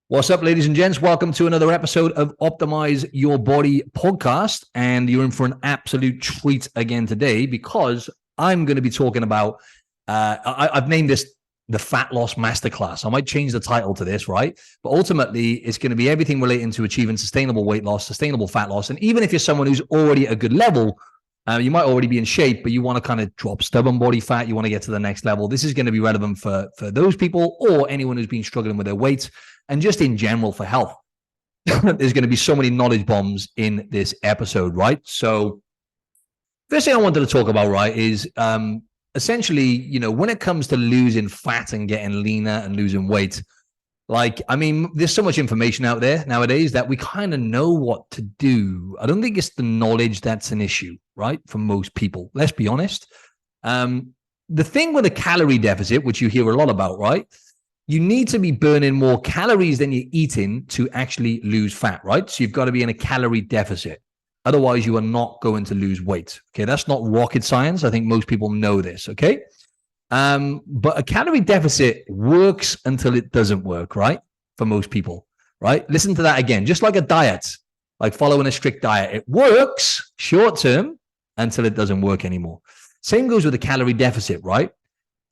What's up, ladies and gents? Welcome to another episode of Optimize Your Body podcast. And you're in for an absolute treat again today because I'm going to be talking about, I've named this the Fat Loss Masterclass. I might change the title to this, right? But ultimately, it's going to be everything relating to achieving sustainable weight loss, sustainable fat loss. And even if you're someone who's already at a good level, you might already be in shape, but you want to kind of drop stubborn body fat. You want to get to the next level. This is going to be relevant for those people or anyone who's been struggling with their weight and just in general for health. There's going to be so many knowledge bombs in this episode, right? So first thing I wanted to talk about, right, is essentially, when it comes to losing fat and getting leaner and losing weight, there's so much information out there nowadays that we kind of know what to do. I don't think it's the knowledge that's an issue, right? For most people, let's be honest. The thing with a calorie deficit, which you hear a lot about, right? You need to be burning more calories than you're eating to actually lose fat, right? So you've got to be in a calorie deficit. Otherwise, you are not going to lose weight. Okay, that's not rocket science. I think most people know this, okay? But a calorie deficit works until it doesn't work, right? For most people, right? Listen to that again. Just like a diet, like following a strict diet. It works short term until it doesn't work anymore. Same goes with a calorie deficit, right?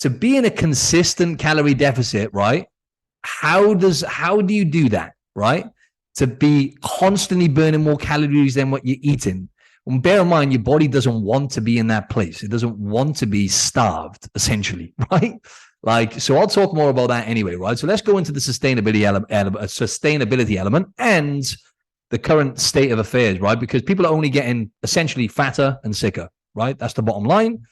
To be in a consistent calorie deficit, right? How do you do that, right? To be constantly burning more calories than what you're eating. And bear in mind, your body doesn't want to be in that place. It doesn't want to be starved, essentially, right? So I'll talk more about that anyway, right? So let's go into the sustainability element and the current state of affairs, right? Because people are only getting essentially fatter and sicker, right? That's the bottom line.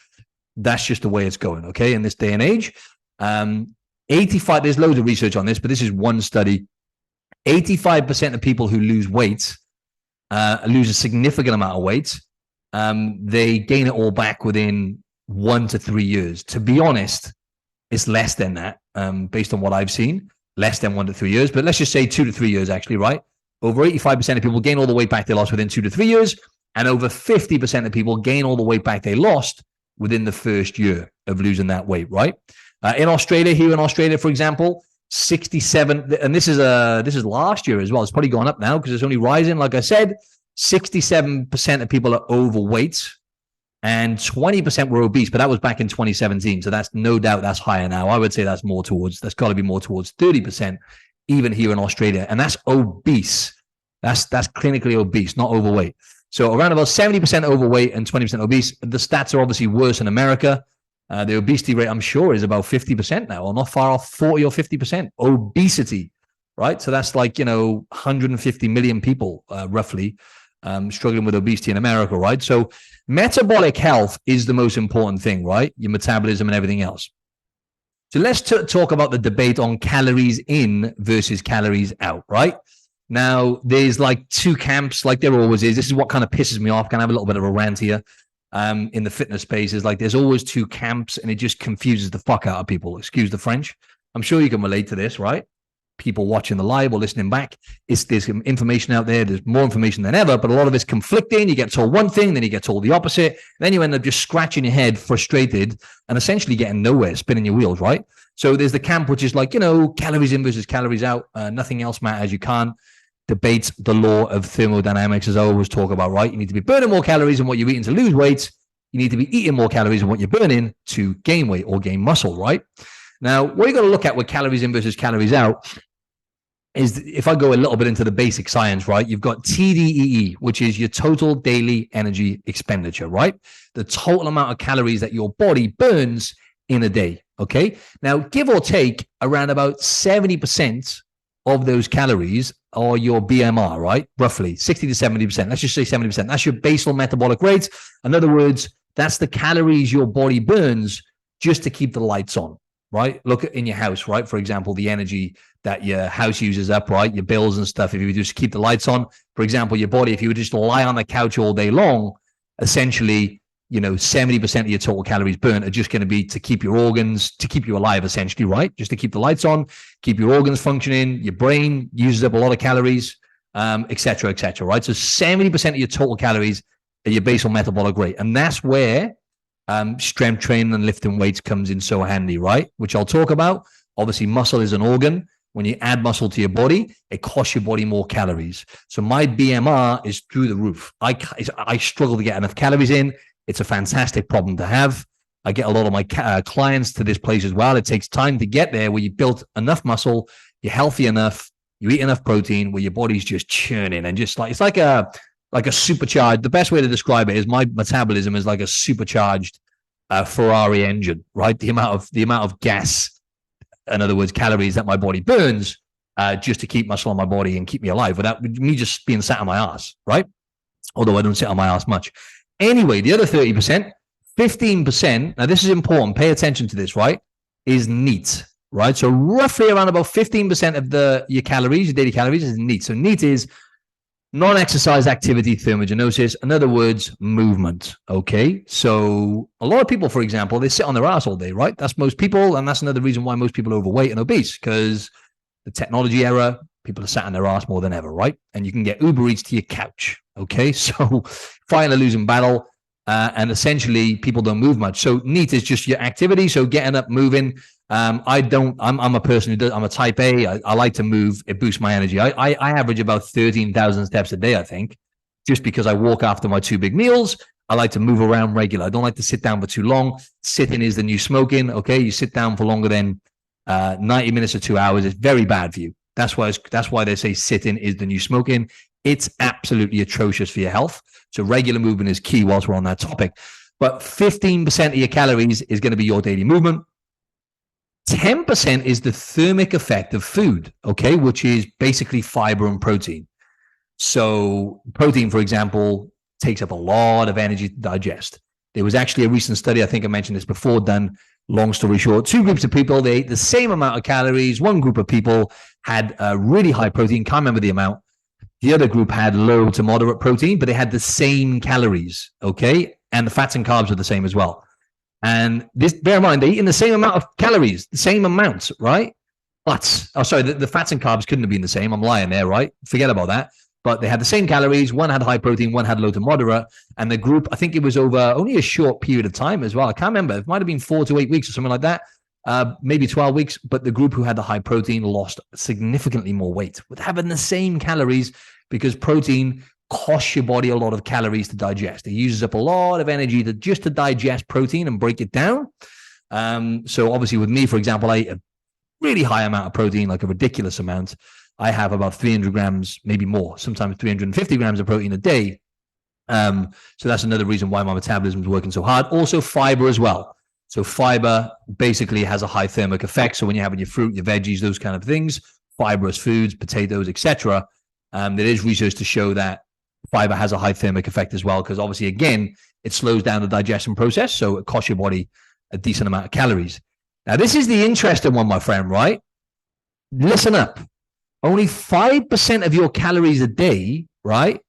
That's just the way it's going, okay? In this day and age, 85, there's loads of research on this, but this is one study. 85% of people who lose weight, lose a significant amount of weight, they gain it all back within 1 to 3 years. To be honest, it's less than that, based on what I've seen, less than 1 to 3 years, but let's just say 2 to 3 years actually, right? Over 85% of people gain all the weight back they lost within 2 to 3 years, and over 50% of people gain all the weight back they lost within the first year of losing that weight, right? Here in Australia, for example, 67, and this is last year as well. It's probably gone up now because it's only rising. Like I said, 67% of people are overweight and 20% were obese, but that was back in 2017. So that's no doubt that's higher now. I would say that's got to be more towards 30%, even here in Australia. And that's obese. That's clinically obese, not overweight. So around about 70% overweight and 20% obese. The stats are obviously worse in America. The obesity rate, I'm sure, is about 50% now, or not far off 40 or 50% obesity, right? So that's 150 million people, roughly, struggling with obesity in America, right? So metabolic health is the most important thing, right? Your metabolism and everything else. So let's talk about the debate on calories in versus calories out, right? Now, there's two camps, like there always is. This is what kind of pisses me off. Can I have a little bit of a rant here? In the fitness space is there's always two camps and it just confuses the fuck out of people. Excuse the French. I'm sure you can relate to this, right? People watching the live or listening back. There's information out there. There's more information than ever, but a lot of it's conflicting. You get told one thing, then you get told the opposite. Then you end up just scratching your head, frustrated, and essentially getting nowhere, spinning your wheels, right? So there's the camp which is calories in versus calories out. Nothing else matters. You can't debate the law of thermodynamics, as I always talk about, right? You need to be burning more calories than what you're eating to lose weight. You need to be eating more calories than what you're burning to gain weight or gain muscle, right? Now, what you got to look at with calories in versus calories out is, if I go a little bit into the basic science, right? You've got TDEE, which is your total daily energy expenditure, right? The total amount of calories that your body burns in a day, okay? Now, give or take, around about 70% of those calories are your BMR, right? Roughly 60 to 70%. Let's just say 70%. That's your basal metabolic rate. In other words, that's the calories your body burns just to keep the lights on, right? Look in your house, right? For example, the energy that your house uses up, right? Your bills and stuff. If you just keep the lights on, for example, your body, if you would just lie on the couch all day long, essentially, 70% of your total calories burnt are just going to be to keep your organs, to keep you alive, essentially, right? Just to keep the lights on, keep your organs functioning. Your brain uses up a lot of calories, et cetera, right? So 70% of your total calories are your basal metabolic rate. And that's where strength training and lifting weights comes in so handy, right? Which I'll talk about. Obviously, muscle is an organ. when you add muscle to your body, it costs your body more calories. So my BMR is through the roof. I struggle to get enough calories in. It's a fantastic problem to have. I get a lot of my clients to this place as well. It takes time to get there where you built enough muscle, you're healthy enough, you eat enough protein, where your body's just churning and just like, it's like a supercharged. The best way to describe it is my metabolism is like a supercharged Ferrari engine, right? The amount of gas, in other words, calories that my body burns just to keep muscle on my body and keep me alive without me just being sat on my ass, right? Although I don't sit on my ass much. Anyway, the other 30%, 15%, now this is important, pay attention to this, right, is NEAT, right? So roughly around about 15% of your calories, your daily calories is NEAT. So NEAT is non-exercise activity thermogenesis, in other words, movement, okay? So a lot of people, for example, they sit on their ass all day, right? That's most people, and that's another reason why most people are overweight and obese, because the technology era, people are sat on their ass more than ever, right? And you can get Uber Eats to your couch, okay? So fighting a losing battle, and essentially people don't move much. So NEAT is just your activity, so getting up, moving. I'm a person who does, I'm a type A. I like to move. It boosts my energy. I average about 13,000 steps a day, I think, just because I walk after my 2 big meals. I like to move around regular. I don't like to sit down for too long. Sitting is the new smoking. Okay. You sit down for longer than 90 minutes or 2 hours. It's very bad for you. That's why they say sitting is the new smoking. It's absolutely atrocious for your health. So regular movement is key whilst we're on that topic. But 15% of your calories is going to be your daily movement. 10% is the thermic effect of food, okay, which is basically fiber and protein. So protein, for example, takes up a lot of energy to digest. There was actually a recent study, I think I mentioned this before, done, long story short, 2 groups of people, they ate the same amount of calories. One group of people had really high protein, can't remember the amount. The other group had low to moderate protein, but they had the same calories, okay? And the fats and carbs were the same as well. And this, bear in mind, they're eating the same amount of calories, the same amount, right? But, the fats and carbs couldn't have been the same. I'm lying there, right? Forget about that. But they had the same calories. One had high protein, one had low to moderate. And the group, I think it was over only a short period of time as well. I can't remember. It might have been 4 to 8 weeks or something like that. Maybe 12 weeks. But the group who had the high protein lost significantly more weight with having the same calories, because protein costs your body a lot of calories to digest. It uses up a lot of energy just to digest protein and break it down. So obviously with me, for example, I eat a really high amount of protein, like a ridiculous amount. I have about 300 grams, maybe more, sometimes 350 grams of protein a day. So that's another reason why my metabolism is working so hard. Also fiber as well. So fiber basically has a high thermic effect. So when you're having your fruit, your veggies, those kind of things, fibrous foods, potatoes, etc., there is research to show that fiber has a high thermic effect as well, because obviously, again, it slows down the digestion process, so it costs your body a decent amount of calories. Now, this is the interesting one, my friend, right? Listen up. Only 5% of your calories a day, right,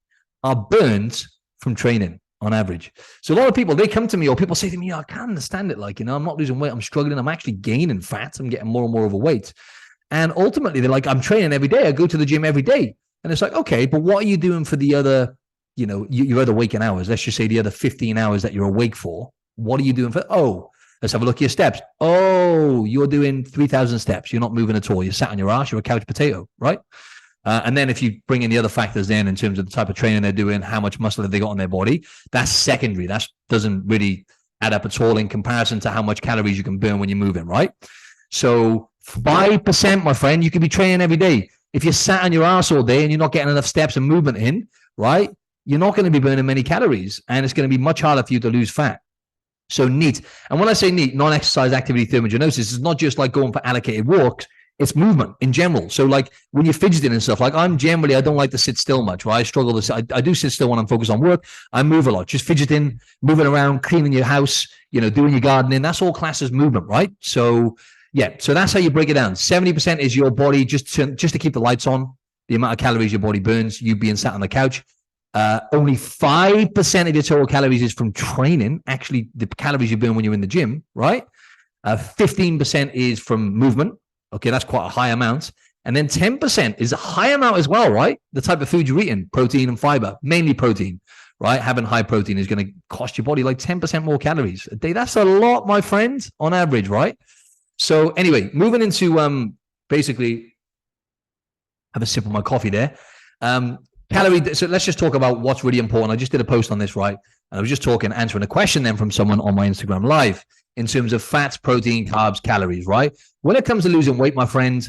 are burnt from training on average. So a lot of people, they come to me, or people say to me, I can't understand it. Like, I'm not losing weight. I'm struggling. I'm actually gaining fat. I'm getting more and more overweight. And ultimately, they're like, I'm training every day. I go to the gym every day. And it's like, okay, but what are you doing for the other, your other waking hours? Let's just say the other 15 hours that you're awake for. What are you doing for? Oh, let's have a look at your steps. Oh, you're doing 3,000 steps. You're not moving at all. You're sat on your ass. You're a couch potato, right? And then if you bring in the other factors in terms of the type of training they're doing, how much muscle have they got on their body, that's secondary. That doesn't really add up at all in comparison to how much calories you can burn when you're moving, right? So 5%, my friend, you could be training every day. If you're sat on your ass all day and you're not getting enough steps and movement in, right, you're not going to be burning many calories, and it's going to be much harder for you to lose fat. So NEAT. And when I say NEAT, non-exercise activity thermogenesis, is not just like going for allocated walks. It's movement in general. So like when you're fidgeting and stuff, like I don't like to sit still much, right? I struggle to sit. I do sit still when I'm focused on work. I move a lot, just fidgeting, moving around, cleaning your house, doing your gardening. That's all classed as movement, right? So yeah, so that's how you break it down. 70% is your body just to keep the lights on, the amount of calories your body burns, you being sat on the couch. Only 5% of your total calories is from training, actually the calories you burn when you're in the gym, right? 15% is from movement. Okay, that's quite a high amount. And then 10% is a high amount as well, right? The type of food you're eating, protein and fiber, mainly protein, right? Having high protein is going to cost your body like 10% more calories a day. That's a lot, my friend, on average, right? So anyway, moving into basically have a sip of my coffee there. Calorie. So let's just talk about what's really important. I just did a post on this, right? And I was just answering a question then from someone on my Instagram live in terms of fats, protein, carbs, calories, right? When it comes to losing weight, my friend,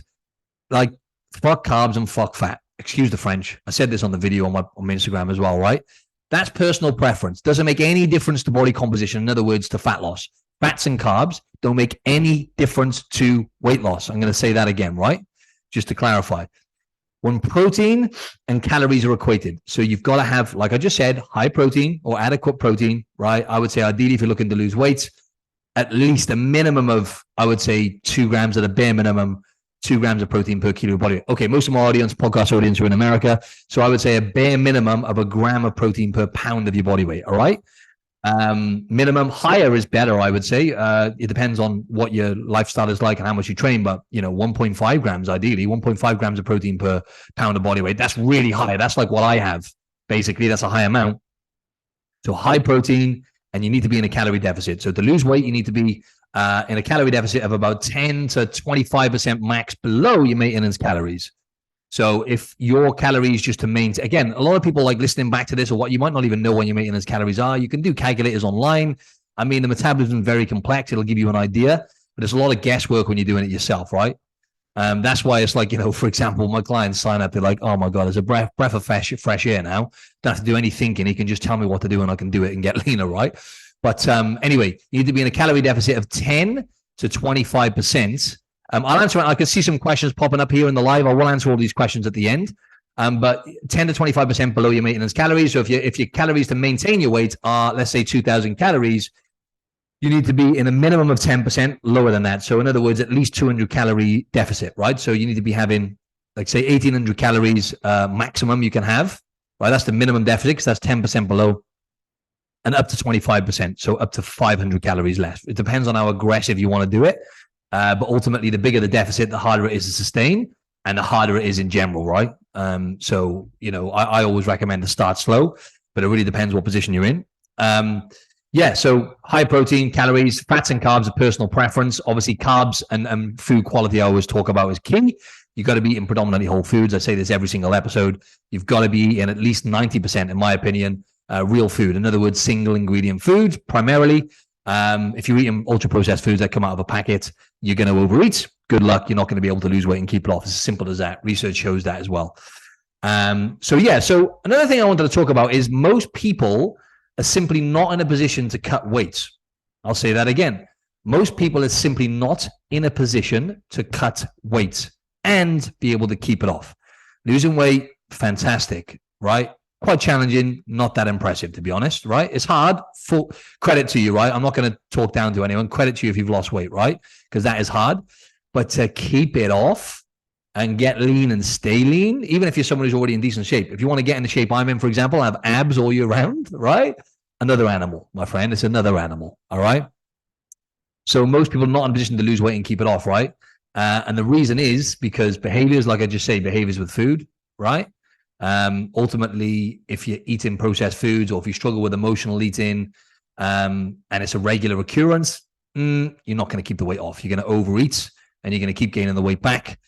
like fuck carbs and fuck fat. Excuse the French. I said this on the video on my Instagram as well, right? That's personal preference. Doesn't make any difference to body composition. In other words, to fat loss. Fats and carbs don't make any difference to weight loss. I'm going to say that again, right? Just to clarify. When protein and calories are equated, so you've got to have, like I just said, high protein or adequate protein, right? I would say ideally if you're looking to lose weight, at least a minimum of, I would say 2 grams at a bare minimum, 2 grams of protein per kilo of body weight. Okay, most of my podcast audience are in America, so I would say a bare minimum of 1 gram of protein per pound of your body weight, all right? Minimum, higher is better, I would say. It depends on what your lifestyle is like and how much you train, but 1.5 grams ideally, 1.5 grams of protein per pound of body weight. That's really high. That's like what I have. Basically, that's a high amount. So high protein, and you need to be in a calorie deficit. So to lose weight, you need to be in a calorie deficit of about 10 to 25% max below your maintenance calories. So if your calories just to maintain, again, a lot of people like listening back to this or what you might not even know what your maintenance calories are. You can do calculators online. I mean, the metabolism is very complex. It'll give you an idea, but there's a lot of guesswork when you're doing it yourself, right? That's why it's like, for example, my clients sign up. They're like, oh my God, there's a breath of fresh air now. Don't have to do any thinking. He can just tell me what to do and I can do it and get leaner, right? But anyway, you need to be in a calorie deficit of 10 to 25%. I'll answer it. I can see some questions popping up here in the live. I will answer all these questions at the end. But 10 to 25% below your maintenance calories. So if your calories to maintain your weight are, let's say, 2,000 calories, you need to be in a minimum of 10% lower than that. So in other words, at least 200 calorie deficit, right? So you need to be having, like say, 1,800 calories maximum you can have, right? That's the minimum deficit because that's 10% below, and up to 25%. So up to 500 calories less. It depends on how aggressive you want to do it. But ultimately, the bigger the deficit, the harder it is to sustain and the harder it is in general, right? So, I always recommend to start slow, but it really depends what position you're in. So high protein, calories, fats and carbs are personal preference. Obviously, carbs and food quality I always talk about is key. You've got to be eating predominantly whole foods. I say this every single episode. You've got to be eating at least 90%, in my opinion, real food. In other words, single ingredient foods primarily. If you're eating ultra processed foods that come out of a packet, you're going to overeat. Good luck. You're not going to be able to lose weight and keep it off. It's as simple as that. Research shows that as well. So another thing I wanted to talk about is most people are simply not in a position to cut weight. I'll say that again. Most people are simply not in a position to cut weight and be able to keep it off. Losing weight, fantastic, right? Quite challenging, not that impressive, to be honest, right? It's hard. Full credit to you, right? I'm not going to talk down to anyone. Credit to you if you've lost weight, right? Because that is hard. But to keep it off and get lean and stay lean, even if you're someone who's already in decent shape, if you want to get in the shape I'm in, for example, I have abs all year round, right? Another animal, my friend. It's another animal, all right? So most people are not in a position to lose weight and keep it off, right? And the reason is because behaviors, like I just say, behaviors with food, right? Ultimately, if you're eating processed foods or if you struggle with emotional eating and it's a regular occurrence, you're not going to keep the weight off. You're going to overeat and you're going to keep gaining the weight back.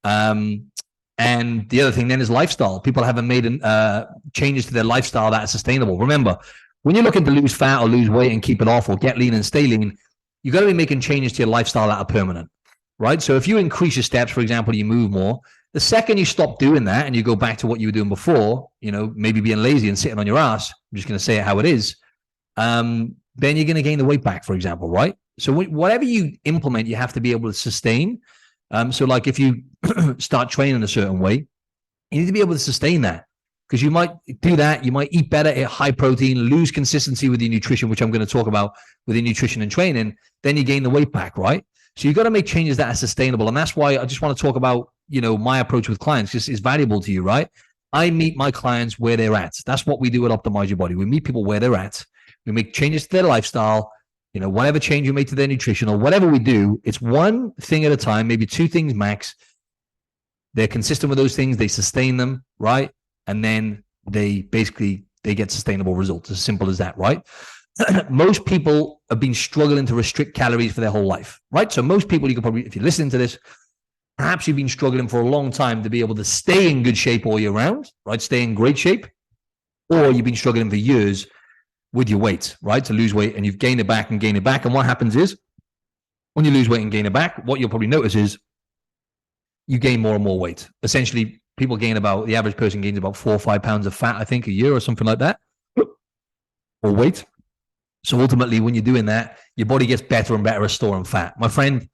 And the other thing then is lifestyle. People haven't made changes to their lifestyle that are sustainable. Remember, when you're looking to lose fat or lose weight and keep it off or get lean and stay lean, you got to be making changes to your lifestyle that are permanent, right? So if you increase your steps, for example, you move more. The second you stop doing that and you go back to what you were doing before, maybe being lazy and sitting on your ass, I'm just going to say it how it is, then you're going to gain the weight back, for example, right? So whatever you implement, you have to be able to sustain. So like if you start training a certain way, you need to be able to sustain that because you might do that. You might eat better, at high protein, lose consistency with your nutrition, which I'm going to talk about with your nutrition and training. Then you gain the weight back, right? So you've got to make changes that are sustainable. And that's why I just want to talk about, my approach with clients because it's valuable to you, right? I meet my clients where they're at. That's what we do at Optimize Your Body. We meet people where they're at. We make changes to their lifestyle, whatever change you make to their nutrition or whatever we do, it's one thing at a time, maybe 2 things max. They're consistent with those things. They sustain them, right? And then they get sustainable results. As simple as that, right? Most people have been struggling to restrict calories for their whole life, right? So most people, you could probably, if you're listening to this, Perhaps you've been struggling for a long time to be able to stay in good shape all year round, right? Stay in great shape. Or you've been struggling for years with your weight, right? To lose weight, and you've gained it back and gained it back. And what happens is when you lose weight and gain it back, what you'll probably notice is you gain more and more weight. Essentially, people gain the average person gains about 4 or 5 pounds of fat, I think, a year or something like that, or weight. So ultimately, when you're doing that, your body gets better and better at storing fat. My friend,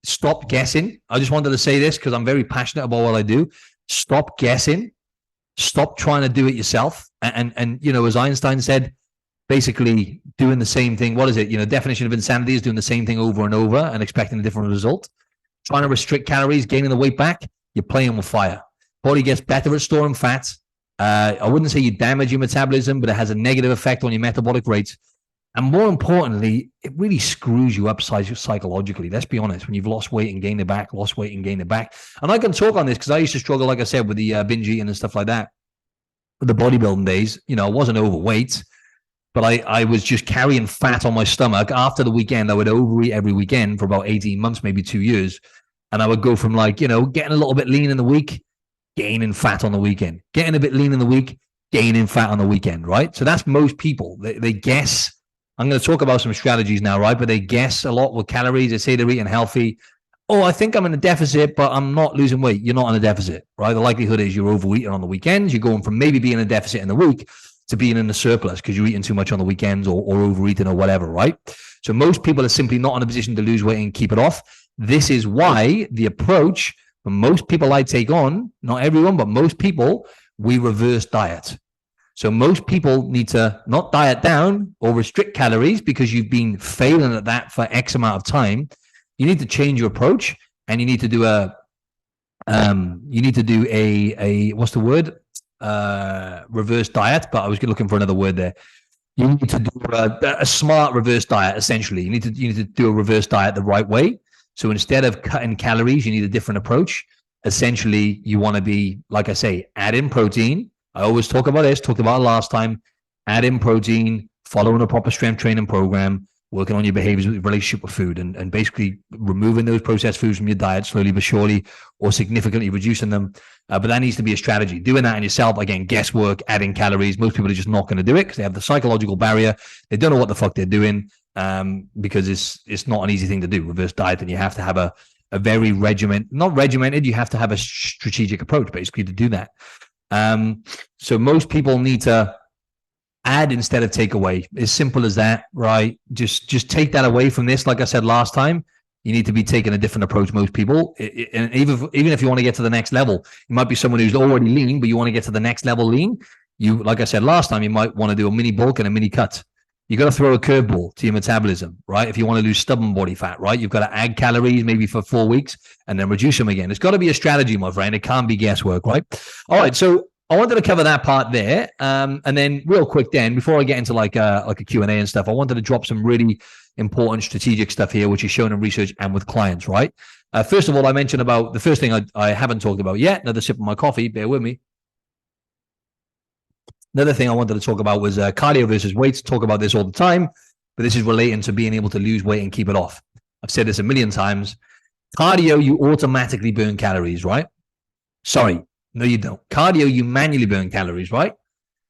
stop guessing. I just wanted to say this because I'm very passionate about what I do. Stop guessing. Stop trying to do it yourself. And as Einstein said, basically doing the same thing. What is it? Definition of insanity is doing the same thing over and over and expecting a different result. Trying to restrict calories, gaining the weight back, you're playing with fire. Body gets better at storing fat. I wouldn't say you damage your metabolism, but it has a negative effect on your metabolic rates. And more importantly, it really screws you up psychologically. Let's be honest. When you've lost weight and gained it back, lost weight and gained it back. And I can talk on this because I used to struggle, like I said, with the binge eating and stuff like that. With the bodybuilding days, I wasn't overweight, but I was just carrying fat on my stomach. After the weekend, I would overeat every weekend for about 18 months, maybe 2 years. And I would go from getting a little bit lean in the week, gaining fat on the weekend. Getting a bit lean in the week, gaining fat on the weekend, right? So that's most people. They guess. I'm going to talk about some strategies now, right? But they guess a lot with calories. They say they're eating healthy. Oh, I think I'm in a deficit, but I'm not losing weight. You're not in a deficit, right? The likelihood is you're overeating on the weekends. You're going from maybe being in a deficit in the week to being in the surplus because you're eating too much on the weekends or overeating or whatever, right? So most people are simply not in a position to lose weight and keep it off. This is why the approach for most people I take on, not everyone, but most people, we reverse diet. So most people need to not diet down or restrict calories because you've been failing at that for X amount of time. You need to change your approach, and you need to do a what's the word? Reverse diet. But I was looking for another word there. You need to do a smart reverse diet. Essentially, you need to do a reverse diet the right way. So instead of cutting calories, you need a different approach. Essentially, you want to be, like I say, add in protein. I always talk about this, talked about it last time. Add in protein, following a proper strength training program, working on your behaviors with relationship with food, and basically removing those processed foods from your diet slowly but surely, or significantly reducing them. But that needs to be a strategy. Doing that on yourself, again, guesswork, adding calories. Most people are just not going to do it because they have the psychological barrier. They don't know what the fuck they're doing because it's not an easy thing to do, reverse diet, and you have to have a very not regimented, you have to have a strategic approach basically to do that. So most people need to add instead of take away. As simple as that, right? Just take that away from this. Like I said last time, you need to be taking a different approach. Most people, and even if you want to get to the next level, you might be someone who's already lean, but you want to get to the next level lean. Like I said last time, you might want to do a mini bulk and a mini cut. You got to throw a curveball to your metabolism, right? If you want to lose stubborn body fat, right? You've got to add calories maybe for 4 weeks and then reduce them again. It's got to be a strategy, my friend. It can't be guesswork, right? All right. So I wanted to cover that part there. And then real quick then, before I get into like a Q&A and stuff, I wanted to drop some really important strategic stuff here, which is shown in research and with clients, right? First of all, I mentioned about the first thing I haven't talked about yet. Another sip of my coffee. Bear with me. Another thing I wanted to talk about was cardio versus weights. Talk about this all the time, but this is relating to being able to lose weight and keep it off. I've said this a million times. Cardio, you automatically burn calories, right? Sorry, no, you don't. Cardio, you manually burn calories, right?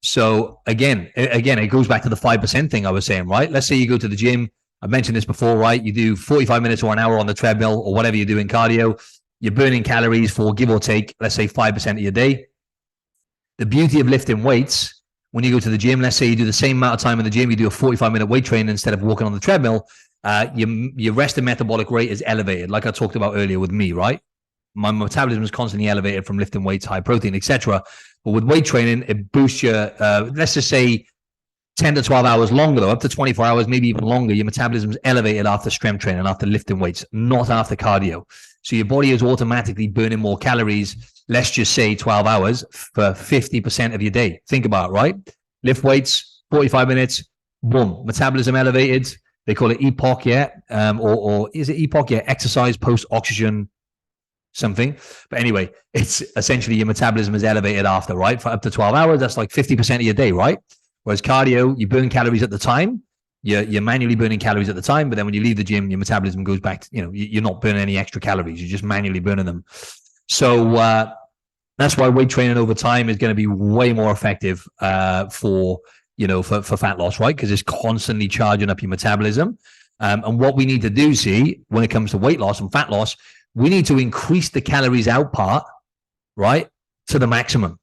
So again, it goes back to the 5% thing I was saying, right? Let's say you go to the gym. I've mentioned this before, right? You do 45 minutes or an hour on the treadmill or whatever you do in cardio. You're burning calories for, give or take, let's say 5% of your day. The beauty of lifting weights, when you go to the gym, let's say you do the same amount of time in the gym, you do a 45-minute weight training instead of walking on the treadmill, your resting metabolic rate is elevated, like I talked about earlier with me, right? My metabolism is constantly elevated from lifting weights, high protein, etc. But with weight training, it boosts your, let's just say 10 to 12 hours longer, up to 24 hours, maybe even longer. Your metabolism is elevated after strength training, after lifting weights, not after cardio. So your body is automatically burning more calories, let's just say 12 hours for 50% of your day. Think about it, right? Lift weights, 45 minutes, boom, metabolism elevated. They call it EPOC, yeah? Or is it EPOC? Yeah, exercise post-oxygen something. But anyway, it's essentially your metabolism is elevated after, right? For up to 12 hours, that's like 50% of your day, right? Whereas cardio, you burn calories at the time, you're manually burning calories at the time, but then when you leave the gym, your metabolism goes back to, you're not burning any extra calories. You're just manually burning them. So that's why weight training over time is going to be way more effective for fat loss, right? Because it's constantly charging up your metabolism. And what we need to do, when it comes to weight loss and fat loss, we need to increase the calories out part, right, to the maximum.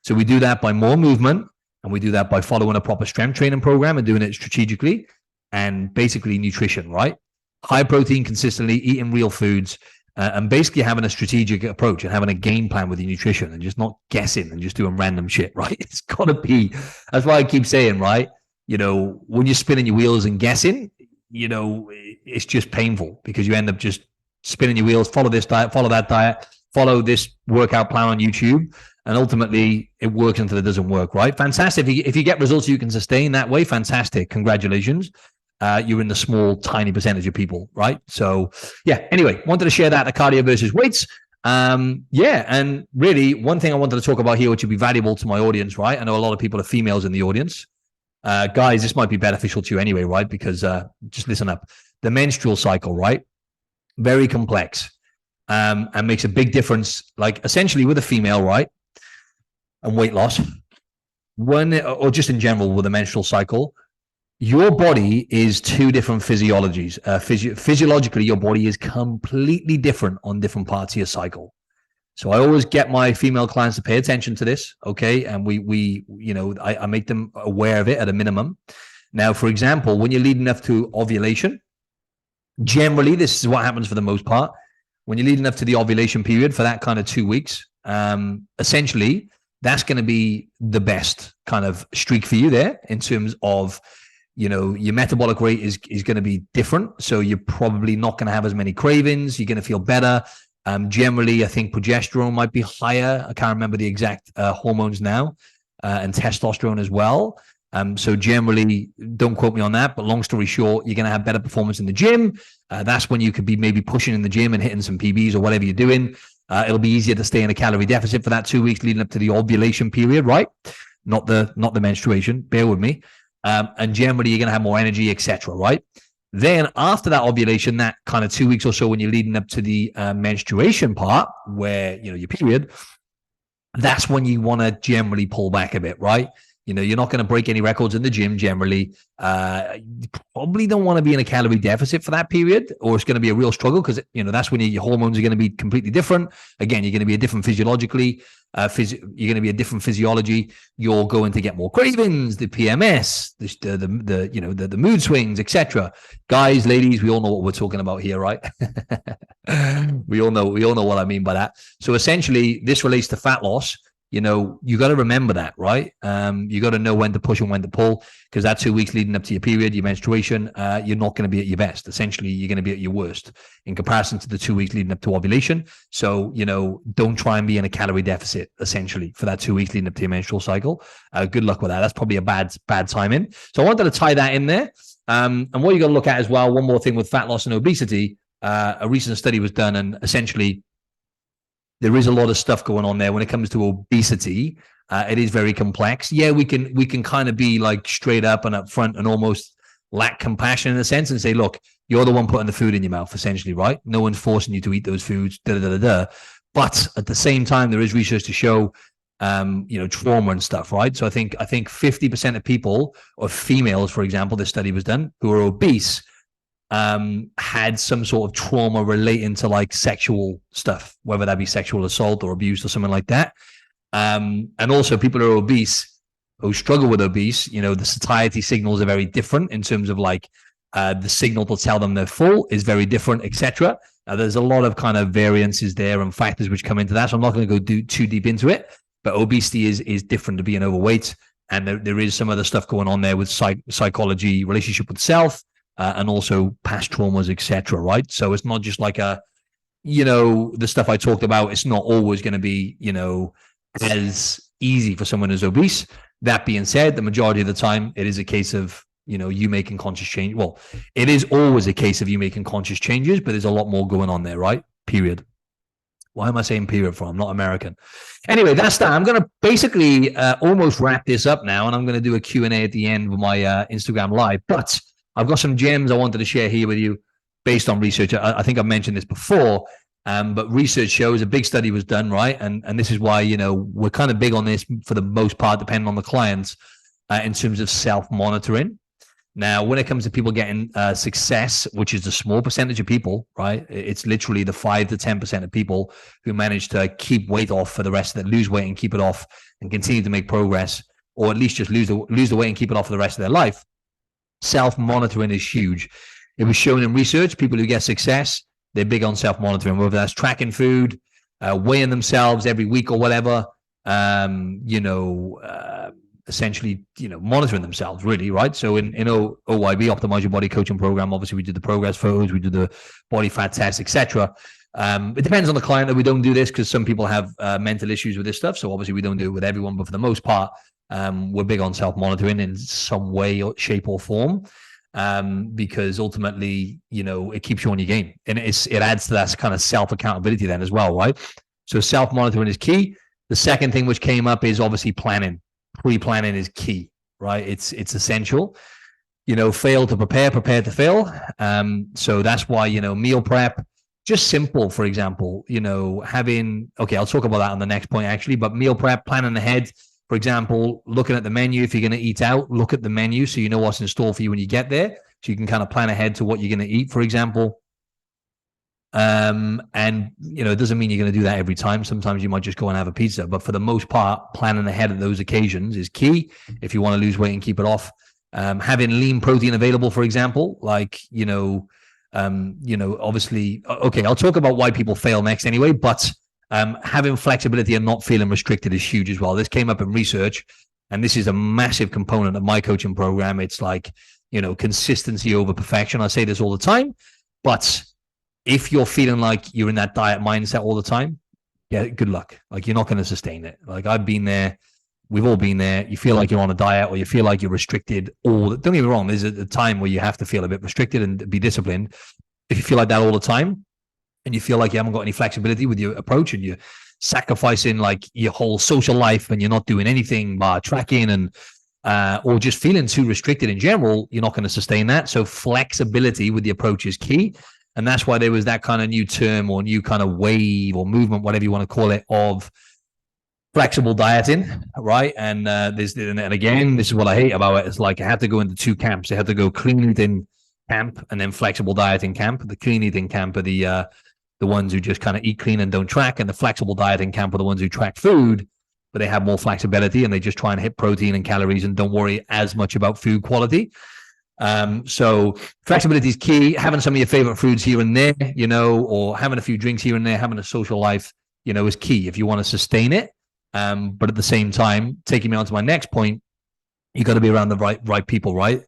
So we do that by more movement, and we do that by following a proper strength training program and doing it strategically, and basically nutrition, right? High protein consistently, eating real foods, and basically having a strategic approach and having a game plan with your nutrition, and just not guessing and just doing random shit, right? It's got to be, that's why I keep saying, right? When you're spinning your wheels and guessing, it's just painful, because you end up just spinning your wheels, follow this diet, follow that diet, follow this workout plan on YouTube, and ultimately it works until it doesn't work, right? Fantastic. If you get results you can sustain that way, fantastic. Congratulations. You're in the small, tiny percentage of people, right? So yeah, anyway, wanted to share that, the cardio versus weights. And really one thing I wanted to talk about here, which would be valuable to my audience, right? I know a lot of people are females in the audience. Guys, this might be beneficial to you anyway, right? Because just listen up. The menstrual cycle, right? Very complex, and makes a big difference, like essentially with a female, right? And weight loss, or just in general with the menstrual cycle, your body is two different physiologies. Physiologically, your body is completely different on different parts of your cycle. So I always get my female clients to pay attention to this, okay? And I make them aware of it at a minimum. Now, for example, when you're leading up to ovulation, generally, this is what happens for the most part. When you're leading up to the ovulation period for that kind of 2 weeks, essentially, that's going to be the best kind of streak for you there in terms of, your metabolic rate is going to be different. So you're probably not going to have as many cravings. You're going to feel better. Generally, I think progesterone might be higher. I can't remember the exact hormones now, and testosterone as well. So generally, don't quote me on that, but long story short, you're going to have better performance in the gym. That's when you could be maybe pushing in the gym and hitting some PBs or whatever you're doing. It'll be easier to stay in a calorie deficit for that 2 weeks leading up to the ovulation period, right? Not the menstruation. Bear with me. And generally, you're going to have more energy, etc., right? Then after that ovulation, that kind of 2 weeks or so when you're leading up to the menstruation part, where, your period, that's when you want to generally pull back a bit, right? You're not going to break any records in the gym generally. You probably don't want to be in a calorie deficit for that period, or it's going to be a real struggle, because, that's when your hormones are going to be completely different. Again, you're going to be a different physiologically. You're going to be a different physiology. You're going to get more cravings, the PMS, the mood swings, etc. Guys, ladies, we all know what we're talking about here, right? we all know what I mean by that. So essentially, this relates to fat loss. You got to remember that, right? You got to know when to push and when to pull, because that 2 weeks leading up to your period, your menstruation, you're not going to be at your best. Essentially, you're going to be at your worst in comparison to the 2 weeks leading up to ovulation. So, don't try and be in a calorie deficit, essentially, for that 2 weeks leading up to your menstrual cycle. Good luck with that. That's probably a bad timing. So I wanted to tie that in there. And what you got to look at as well, one more thing with fat loss and obesity, a recent study was done, and essentially, there is a lot of stuff going on there when it comes to obesity. It is very complex. Yeah, we can kind of be like straight up and upfront and almost lack compassion in a sense and say, look, you're the one putting the food in your mouth, essentially, right? No one's forcing you to eat those foods, But at the same time, there is research to show, trauma and stuff, right? So I think 50% of people, or females, for example, this study was done, who are obese, had some sort of trauma relating to like sexual stuff, whether that be sexual assault or abuse or something like that. And also people who are obese, who struggle with obese, the satiety signals are very different in terms of like the signal to tell them they're full is very different, etc. There's a lot of kind of variances there and factors which come into that. So I'm not going to go too deep into it, but obesity is different to being overweight. And there is some other stuff going on there with psychology, relationship with self, and also past traumas, etc. Right? So it's not just like the stuff I talked about. It's not always going to be, as easy for someone who's obese. That being said, the majority of the time, it is a case of, you making conscious change. Well, it is always a case of you making conscious changes, but there's a lot more going on there, right? Period. Why am I saying period for? I'm not American. Anyway, that's that. I'm going to basically almost wrap this up now, and I'm going to do a Q&A at the end of my Instagram live. But I've got some gems I wanted to share here with you based on research. I think I've mentioned this before, but research shows a big study was done, right? And this is why, we're kind of big on this for the most part, depending on the clients, in terms of self-monitoring. Now, when it comes to people getting success, which is a small percentage of people, right? It's literally the 5 to 10% of people who manage to keep weight off for the rest of it, lose weight and keep it off and continue to make progress, or at least just lose the weight and keep it off for the rest of their life. Self-monitoring is huge. It was shown in research, people who get success, they're big on self-monitoring, whether that's tracking food, weighing themselves every week or whatever, essentially, monitoring themselves, really, right? So in OYB, Optimize Your Body Coaching Program, obviously we do the progress photos, we do the body fat test, etc. It depends on the client that we don't do this, because some people have mental issues with this stuff. So obviously we don't do it with everyone, but for the most part, we're big on self-monitoring in some way, or shape, or form, because ultimately, it keeps you on your game, and it adds to that kind of self-accountability then as well, right? So self-monitoring is key. The second thing which came up is obviously planning. Pre-planning is key, right? It's essential. Fail to prepare, prepare to fail. So that's why, meal prep, just simple, for example, I'll talk about that on the next point actually, but meal prep, planning ahead, for example, looking at the menu. If you're going to eat out, look at the menu so you know what's in store for you when you get there, so you can kind of plan ahead to what you're going to eat, for example. And it doesn't mean you're going to do that every time. Sometimes you might just go and have a pizza, but for the most part, planning ahead of those occasions is key if you want to lose weight and keep it off. Having lean protein available, for example, obviously, okay, I'll talk about why people fail next anyway, but having flexibility and not feeling restricted is huge as well. This came up in research, and this is a massive component of my coaching program. It's like, consistency over perfection. I say this all the time, but if you're feeling like you're in that diet mindset all the time, yeah, good luck. Like, you're not going to sustain it. Like, I've been there. We've all been there. You feel like you're on a diet, or you feel like you're restricted. Don't get me wrong. There's a time where you have to feel a bit restricted and be disciplined. If you feel like that all the time, and you feel like you haven't got any flexibility with your approach, and you're sacrificing like your whole social life, and you're not doing anything by tracking, and or just feeling too restricted in general, you're not going to sustain that. So flexibility with the approach is key. And that's why there was that kind of new term, or new kind of wave or movement, whatever you want to call it, of flexible dieting, right? And and again, this is what I hate about it. It's like, I had to go into two camps. I had to go clean eating camp and then flexible dieting camp. The clean eating camp are the ones who just kind of eat clean and don't track, and the flexible dieting camp are the ones who track food, but they have more flexibility and they just try and hit protein and calories and don't worry as much about food quality. So flexibility is key. Having some of your favorite foods here and there, or having a few drinks here and there, having a social life, is key if you want to sustain it. But at the same time, taking me on to my next point, you got to be around the right people, right?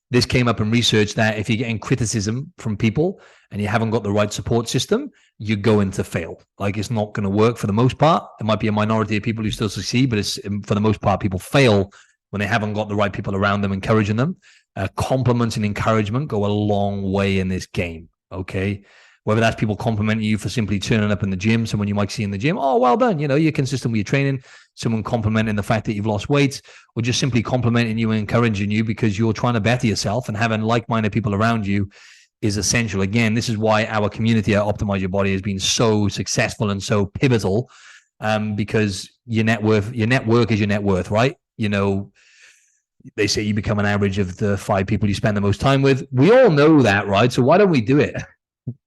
This came up in research that if you're getting criticism from people and you haven't got the right support system, you're going to fail. Like, it's not going to work for the most part. There might be a minority of people who still succeed, but it's, for the most part, people fail when they haven't got the right people around them, encouraging them. Compliments and encouragement go a long way in this game, okay? Whether that's people complimenting you for simply turning up in the gym, someone you might see in the gym, oh, well done, you're consistent with your training, someone complimenting the fact that you've lost weight, or just simply complimenting you and encouraging you because you're trying to better yourself, and having like-minded people around you is essential. Again, this is why our community at Optimize Your Body has been so successful and so pivotal, because your network is your net worth, right? They say you become an average of the 5 people you spend the most time with. We all know that, right? So why don't we do it?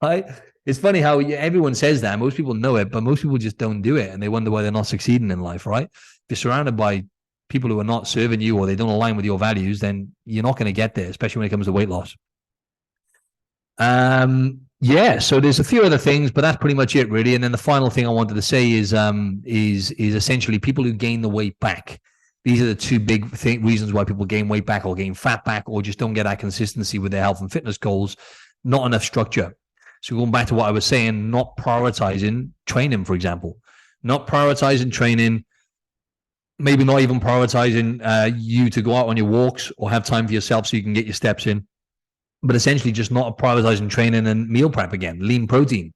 Right? It's funny how everyone says that. Most people know it, but most people just don't do it, and they wonder why they're not succeeding in life, right? If you're surrounded by people who are not serving you, or they don't align with your values, then you're not going to get there, especially when it comes to weight loss. So there's a few other things, but that's pretty much it, really. And then the final thing I wanted to say is essentially people who gain the weight back. These are the two big reasons why people gain weight back, or gain fat back, or just don't get that consistency with their health and fitness goals. Not enough structure. So going back to what I was saying, not prioritizing training, for example, not prioritizing training, maybe not even prioritizing you to go out on your walks or have time for yourself so you can get your steps in, but essentially just not prioritizing training and meal prep again, lean protein.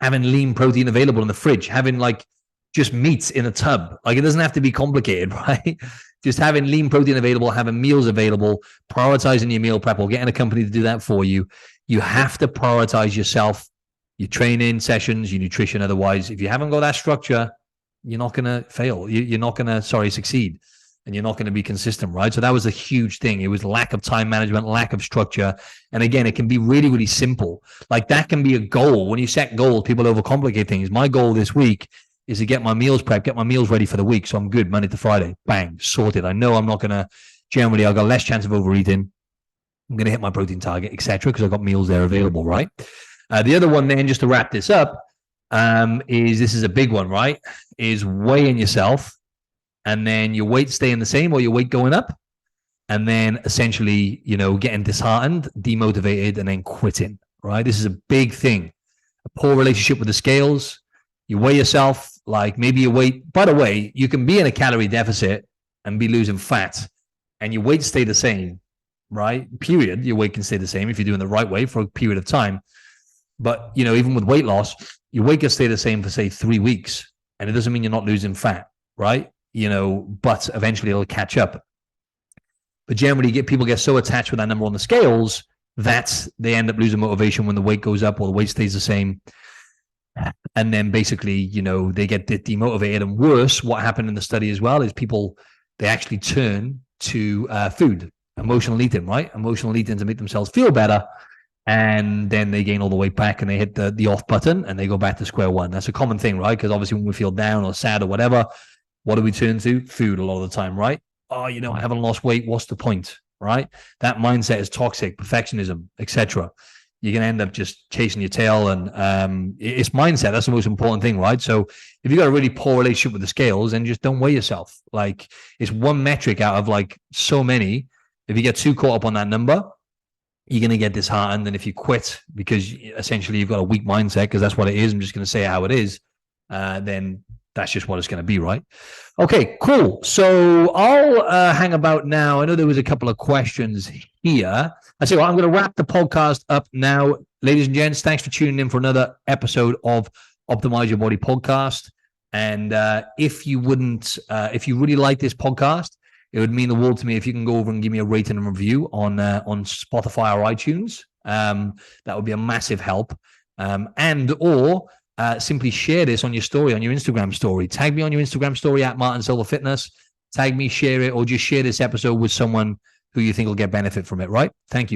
having lean protein available in the fridge, having like just meats in a tub. Like it doesn't have to be complicated, right? Just having lean protein available, having meals available, prioritizing your meal prep or getting a company to do that for you. You have to prioritize yourself, your training sessions, your nutrition. Otherwise, if you haven't got that structure, you're not going to fail. You're not going to, succeed. And you're not going to be consistent, right? So that was a huge thing. It was lack of time management, lack of structure. And again, it can be really, really simple. Like that can be a goal. When you set goals, people overcomplicate things. My goal this week is to get my meals prepped, get my meals ready for the week. So I'm good Monday to Friday. Bang, sorted. I know I'm not going to, generally, I've got less chance of overeating. I'm going to hit my protein target, etc., because I've got meals there available, right? The other one then, just to wrap this up, this is a big one, right? Is weighing yourself. And then your weight staying the same or your weight going up. And then essentially, getting disheartened, demotivated, and then quitting, right? This is a big thing. A poor relationship with the scales. You weigh yourself, like maybe your weight. By the way, you can be in a calorie deficit and be losing fat and your weight stay the same, right? Period. Your weight can stay the same if you're doing the right way for a period of time. But, even with weight loss, your weight can stay the same for, say, 3 weeks. And it doesn't mean you're not losing fat, right? But eventually it'll catch up. But generally, people get so attached with that number on the scales that they end up losing motivation when the weight goes up or the weight stays the same. And then basically, they get demotivated. And worse, what happened in the study as well is they actually turn to food, emotional eating, right? Emotional eating to make themselves feel better. And then they gain all the weight back and they hit the off button and they go back to square one. That's a common thing, right? Because obviously when we feel down or sad or whatever, what do we turn to? Food a lot of the time, right? Oh, I haven't lost weight. What's the point, right? That mindset is toxic, perfectionism, etc. You're going to end up just chasing your tail. And it's mindset. That's the most important thing, right? So if you've got a really poor relationship with the scales, then just don't weigh yourself. Like it's one metric out of like so many. If you get too caught up on that number, you're going to get disheartened. And if you quit because essentially you've got a weak mindset, because that's what it is, I'm just going to say how it is, then that's just what it's going to be, right? Okay, cool. So I'll hang about now. I know there was a couple of questions here. I say, well, I'm going to wrap the podcast up now. Ladies and gents, thanks for tuning in for another episode of Optimize Your Body podcast. And if you really like this podcast, it would mean the world to me if you can go over and give me a rating and review on Spotify or iTunes. That would be a massive help. Or simply share this on your story, on your Instagram story. Tag me on your Instagram story at Martin Silva Fitness. Tag me, share it, or just share this episode with someone who you think will get benefit from it, right? Thank you.